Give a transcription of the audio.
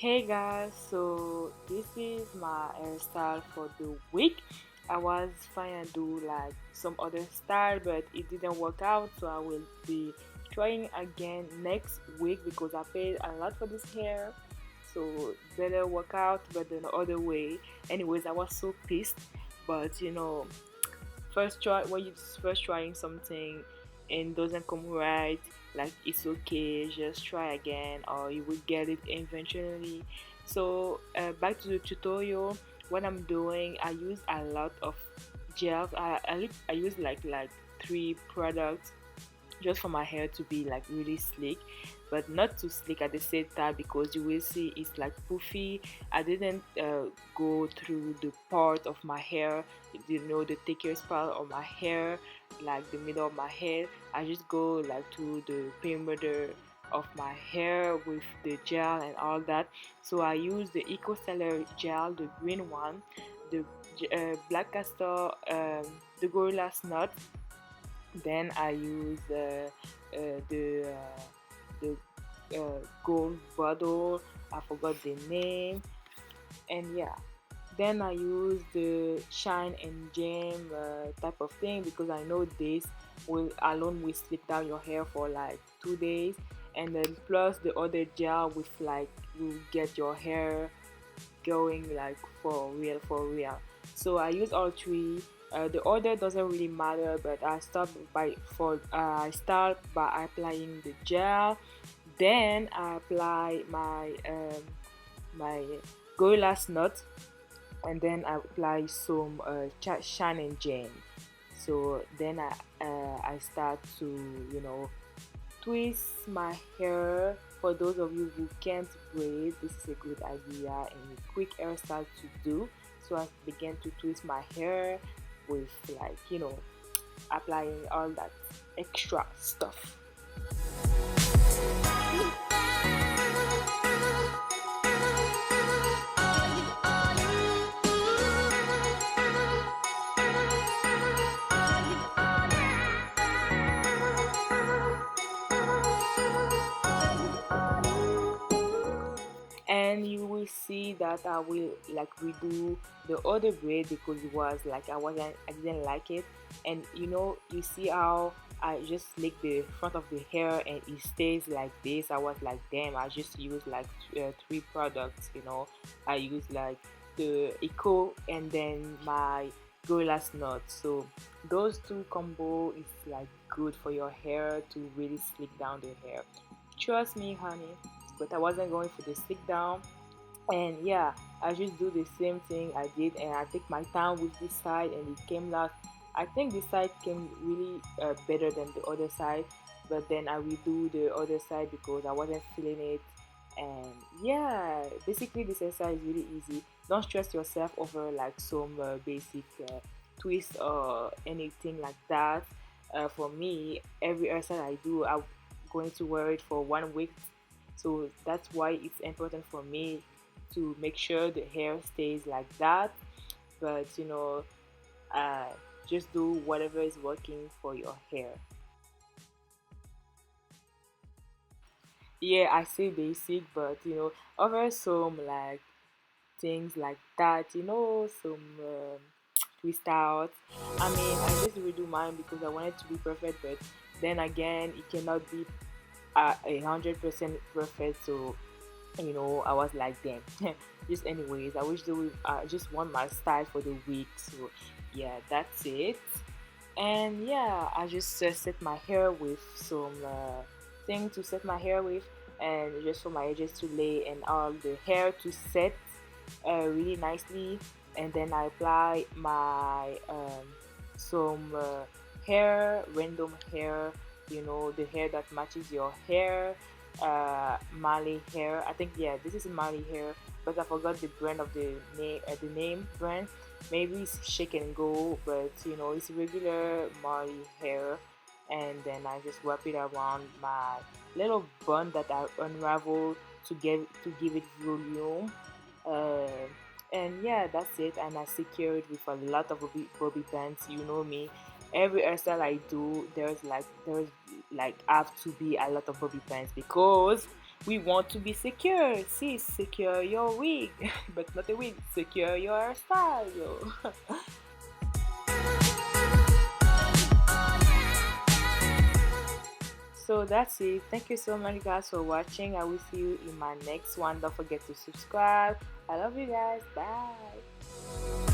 Hey guys, so this is my hairstyle for the week. I was trying to do like some other style, but it didn't work out, so I will be trying again next week because I paid a lot for this hair. So better work out, but the other way. Anyways, I was so pissed, but first try when you first trying something and doesn't come right, like it's okay, just try again or you will get it eventually. So back to the tutorial. What I'm doing, I use a lot of gels. I use like three products just for my hair to be like really slick, but not too slick at the same time because you will see it's like poofy. I didn't go through the part of my hair, the thickest part of my hair, like the middle of my head. I just go like to the perimeter of my hair with the gel and all that. So I use the Eco Stellar gel, the green one, the black castor, the gorilla snot. Then I use the gold bottle. I forgot the name, and yeah. Then I use the shine and jam type of thing because I know this will alone will slick down your hair for like 2 days, and then plus the other gel with like will get your hair going like for real. So I use all three. The order doesn't really matter, but I start by applying the gel. Then I apply my gorilla nut, and then I apply some shine and jam. So then I start to twist my hair. For those of you who can't braid, this is a good idea and a quick hairstyle to do. So I began to twist my hair with like applying all that extra stuff. And you will see that I will like redo the other braid because it was like I didn't like it. And you see how I just lick the front of the hair and it stays like this. I was like, damn, I just used like three products. I used like the Eco and then my Gorilla Snot. So those two combo is like good for your hair to really slick down the hair. Trust me, honey. But I wasn't going for the stick down. And yeah, I just do the same thing I did, and I take my time with this side, and it came out. I think this side came really better than the other side, but then I redo the other side because I wasn't feeling it. And yeah, basically this exercise is really easy. Don't stress yourself over like some basic twist or anything like that. For me, every exercise I do, I'm going to wear it for 1 week, so that's why it's important for me to make sure the hair stays like that. But uh, just do whatever is working for your hair. Yeah, I say basic, but over some like things like that, some twist out. I mean, I just redo mine because I want it to be perfect, but then again, it cannot be 100% perfect. So I was like, damn. Just anyways, I wish they would just want my style for the week. So yeah, that's it. And yeah, I just set my hair with some thing to set my hair with, and just for my edges to lay and all the hair to set really nicely. And then I apply my some random hair, the hair that matches your hair, Mali hair. I think, yeah, this is Mali hair, but I forgot the brand of the name brand. Maybe it's Shake and Go, but it's regular Mali hair. And then I just wrap it around my little bun that I unravel to give it volume. Uh, and yeah, that's it. And I secure it with a lot of bobby pins. You know me. Every hairstyle I do, there's like have to be a lot of bobby pins because We want to be secure. See, secure your wig, but not a wig. Secure your hairstyle, yo. So that's it. Thank you so much, guys, for watching. I will see you in my next one. Don't forget to subscribe. I love you guys. Bye.